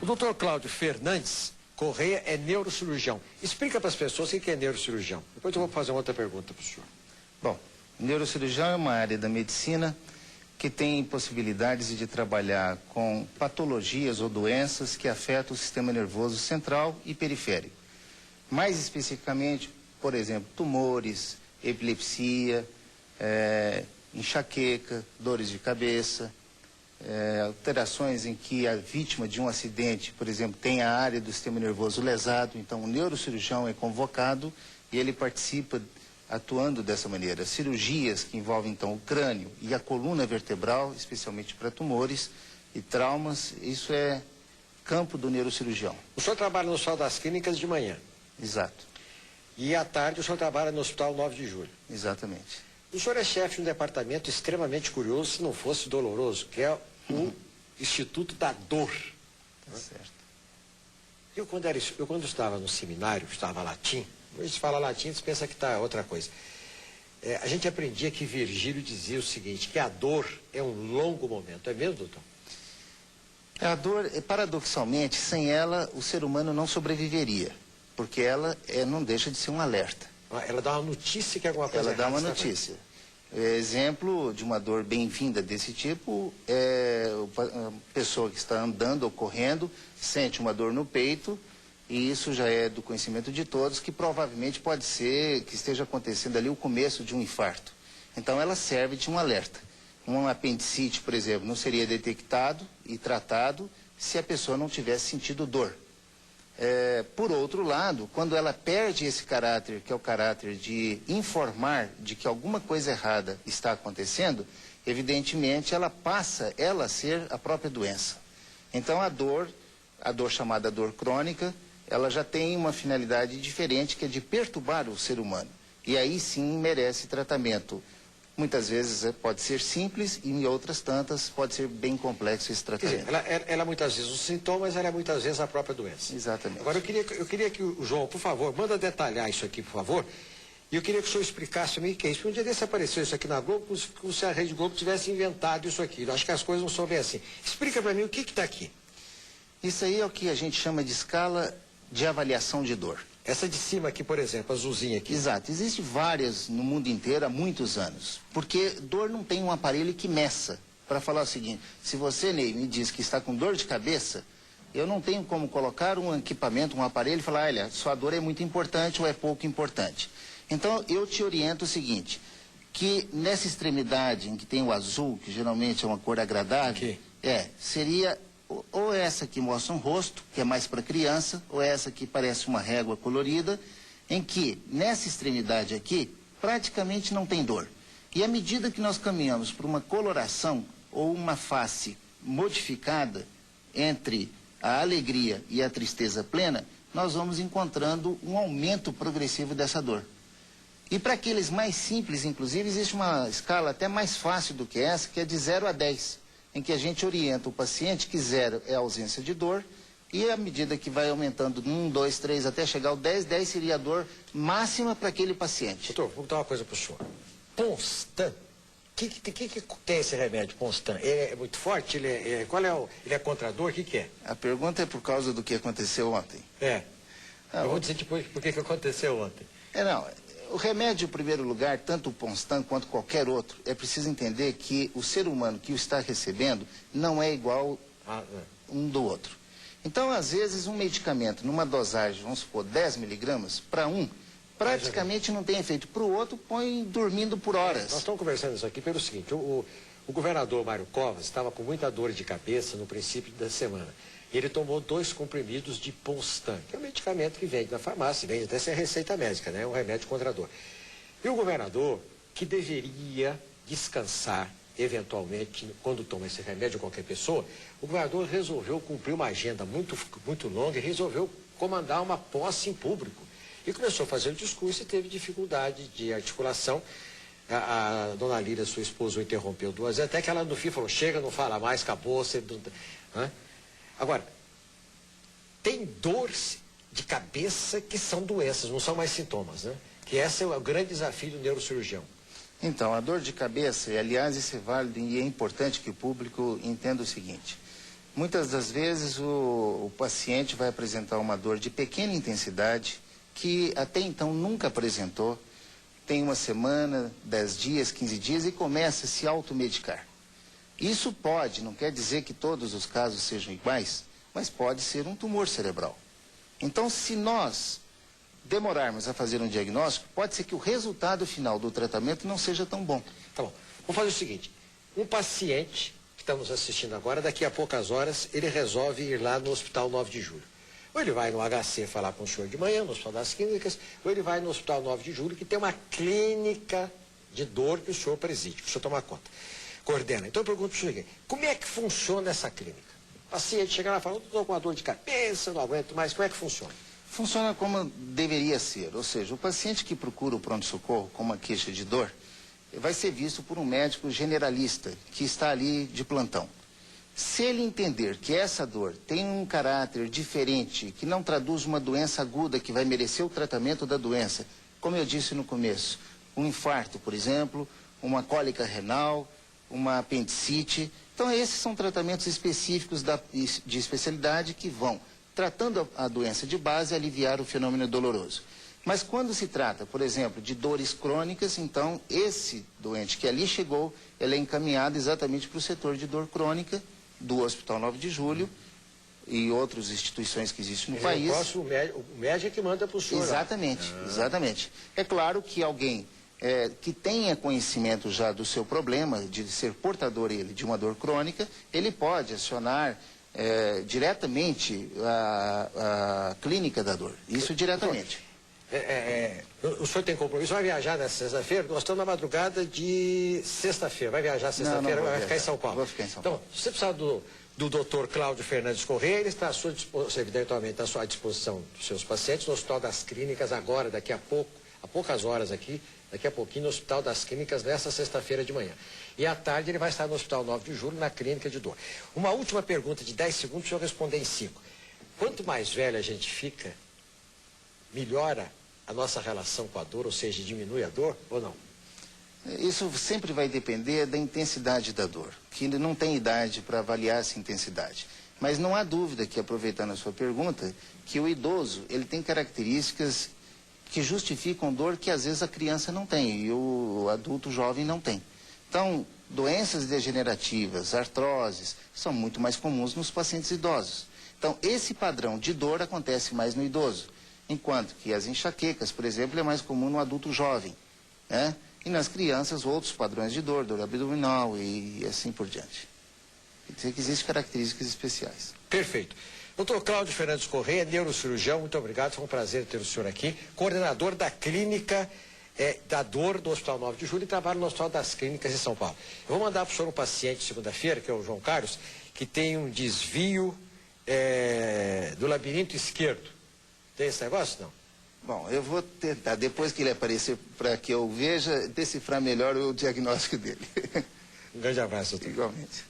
O doutor Cláudio Fernandes Correia é neurocirurgião. Explica para as pessoas o que é neurocirurgião. Depois eu vou fazer uma outra pergunta para o senhor. Bom, neurocirurgião é uma área da medicina que tem possibilidades de trabalhar com patologias ou doenças que afetam o sistema nervoso central e periférico. Mais especificamente, por exemplo, tumores, epilepsia, enxaqueca, dores de cabeça, alterações em que a vítima de um acidente, por exemplo, tem a área do sistema nervoso lesado. Então o neurocirurgião é convocado e ele participa atuando dessa maneira. Cirurgias que envolvem então o crânio e a coluna vertebral, especialmente para tumores e traumas, isso é campo do neurocirurgião. O senhor trabalha no Hospital das Clínicas de manhã? Exato. E à tarde o senhor trabalha no Hospital 9 de Julho? Exatamente. O senhor é chefe de um departamento extremamente curioso, se não fosse doloroso, que é o Instituto da Dor. Certo. Eu quando estava no seminário, estava latim, a gente fala latim, você pensa que está outra coisa. A gente aprendia que Virgílio dizia o seguinte, que a dor é um longo momento. É mesmo, doutor? A dor, paradoxalmente, sem ela o ser humano não sobreviveria, porque ela não deixa de ser um alerta. Ela dá uma notícia que alguma coisa errada. Ela dá uma notícia. Exemplo de uma dor bem-vinda desse tipo é a pessoa que está andando ou correndo, sente uma dor no peito, e isso já é do conhecimento de todos, que provavelmente pode ser que esteja acontecendo ali o começo de um infarto. Então ela serve de um alerta. Um apendicite, por exemplo, não seria detectado e tratado se a pessoa não tivesse sentido dor. Por outro lado, quando ela perde esse caráter, que é o caráter de informar de que alguma coisa errada está acontecendo, evidentemente ela passa a ser a própria doença. Então a dor chamada dor crônica, ela já tem uma finalidade diferente, que é de perturbar o ser humano. E aí sim merece tratamento. Muitas vezes pode ser simples e em outras tantas pode ser bem complexo esse tratamento. Quer dizer, ela muitas vezes os sintomas, ela é muitas vezes a própria doença. Exatamente. Agora eu queria que o João, por favor, manda detalhar isso aqui, por favor. E eu queria que o senhor explicasse a mim o que é isso. Porque um dia desse apareceu isso aqui na Globo, como se a Rede Globo tivesse inventado isso aqui. Eu acho que as coisas não são bem assim. Explica para mim o que está aqui. Isso aí é o que a gente chama de escala de avaliação de dor. Essa de cima aqui, por exemplo, azulzinha aqui. Exato. Existem várias no mundo inteiro há muitos anos. Porque dor não tem um aparelho que meça. Para falar o seguinte, se você, Ney, me diz que está com dor de cabeça, eu não tenho como colocar um equipamento, um aparelho e falar, olha, sua dor é muito importante ou é pouco importante. Então, eu te oriento o seguinte, que nessa extremidade em que tem o azul, que geralmente é uma cor agradável, aqui. Seria ou essa que mostra um rosto, que é mais para criança, ou essa que parece uma régua colorida, em que nessa extremidade aqui praticamente não tem dor. E à medida que nós caminhamos para uma coloração ou uma face modificada entre a alegria e a tristeza plena, nós vamos encontrando um aumento progressivo dessa dor. E para aqueles mais simples, inclusive, existe uma escala até mais fácil do que essa, que é de 0 a 10. Em que a gente orienta o paciente que 0 é a ausência de dor, e à medida que vai aumentando 1, 2, 3, até chegar ao 10, 10 seria a dor máxima para aquele paciente. Doutor, vou dar uma coisa para o senhor. Ponstan. O que tem esse remédio, Ponstan? Ele é muito forte? Ele é contra a dor? O que é? A pergunta é por causa do que aconteceu ontem. Eu vou dizer depois por que aconteceu ontem. O remédio, em primeiro lugar, tanto o Ponstan quanto qualquer outro, é preciso entender que o ser humano que o está recebendo não é igual um do outro. Então, às vezes, um medicamento numa dosagem, vamos supor, 10 miligramas, para um, praticamente não tem efeito. Para o outro, põe dormindo por horas. Nós estamos conversando isso aqui pelo seguinte, o governador Mário Covas estava com muita dor de cabeça no princípio da semana. Ele tomou 2 comprimidos de Ponstan, que é um medicamento que vende na farmácia, vende até sem receita médica, né? É um remédio contra a dor. E o governador, que deveria descansar, eventualmente, quando toma esse remédio, qualquer pessoa, o governador resolveu cumprir uma agenda muito longa e resolveu comandar uma posse em público. E começou a fazer o discurso e teve dificuldade de articulação. A dona Lília, sua esposa, o interrompeu 2 vezes, até que ela no fim falou, chega, não fala mais, acabou, você... Agora, tem dores de cabeça que são doenças, não são mais sintomas, né? Que esse é o grande desafio do neurocirurgião. Então, a dor de cabeça, e aliás isso é válido e é importante que o público entenda o seguinte. Muitas das vezes o paciente vai apresentar uma dor de pequena intensidade que até então nunca apresentou, tem uma semana, 10 dias, 15 dias e começa a se automedicar. Isso pode, não quer dizer que todos os casos sejam iguais, mas pode ser um tumor cerebral. Então, se nós demorarmos a fazer um diagnóstico, pode ser que o resultado final do tratamento não seja tão bom. Tá bom. Vamos fazer o seguinte, um paciente que está nos assistindo agora, daqui a poucas horas, ele resolve ir lá no Hospital 9 de Julho. Ou ele vai no HC falar com o senhor de manhã, no Hospital das Clínicas, ou ele vai no Hospital 9 de Julho, que tem uma clínica de dor que o senhor preside, que o senhor toma conta, coordena. Então eu pergunto para o senhor, como é que funciona essa clínica? O paciente chega lá e fala, estou com uma dor de cabeça, não aguento mais, como é que funciona? Funciona como deveria ser, ou seja, o paciente que procura o pronto-socorro com uma queixa de dor, vai ser visto por um médico generalista que está ali de plantão. Se ele entender que essa dor tem um caráter diferente, que não traduz uma doença aguda que vai merecer o tratamento da doença, como eu disse no começo, um infarto, por exemplo, uma cólica renal, uma apendicite, então esses são tratamentos específicos de especialidade que vão, tratando a doença de base, aliviar o fenômeno doloroso. Mas quando se trata, por exemplo, de dores crônicas, então esse doente que ali chegou, ele é encaminhado exatamente para o setor de dor crônica do Hospital 9 de Julho e outras instituições que existem no país. O médico é que manda para o senhor. Exatamente, exatamente. É claro que alguém que tenha conhecimento já do seu problema, de ser portador ele de uma dor crônica, ele pode acionar diretamente a clínica da dor. Isso diretamente. O senhor tem compromisso, vai viajar nessa sexta-feira? Nós estamos na madrugada de sexta-feira. Vai viajar sexta-feira, vai ficar em São Paulo. Vou ficar em São Paulo. Então, se você precisar do doutor Cláudio Fernandes Corrêa, ele está à sua disposição, evidentemente, à sua disposição dos seus pacientes no Hospital das Clínicas, agora, daqui a pouco, há poucas horas aqui, daqui a pouquinho no Hospital das Clínicas, nessa sexta-feira de manhã. E à tarde ele vai estar no Hospital 9 de Julho, na Clínica de Dor. Uma última pergunta de 10 segundos, o senhor responder em 5. Quanto mais velho a gente fica, melhora a nossa relação com a dor, ou seja, diminui a dor ou não? Isso sempre vai depender da intensidade da dor, que não tem idade para avaliar essa intensidade. Mas não há dúvida que, aproveitando a sua pergunta, que o idoso ele tem características que justificam dor que às vezes a criança não tem e o adulto jovem não tem. Então, doenças degenerativas, artroses, são muito mais comuns nos pacientes idosos. Então, esse padrão de dor acontece mais no idoso, enquanto que as enxaquecas, por exemplo, é mais comum no adulto jovem, né? E nas crianças, outros padrões de dor abdominal e assim por diante. Quer dizer que existem características especiais. Perfeito. Doutor Cláudio Fernandes Corrêa, neurocirurgião, muito obrigado, foi um prazer ter o senhor aqui, coordenador da clínica da dor do Hospital 9 de Julho e trabalha no Hospital das Clínicas em São Paulo. Eu vou mandar para o senhor um paciente segunda-feira, que é o João Carlos, que tem um desvio do labirinto esquerdo. Tem esse negócio, não? Bom, eu vou tentar, depois que ele aparecer, para que eu veja, decifrar melhor o diagnóstico dele. Um grande abraço, doutor. Igualmente.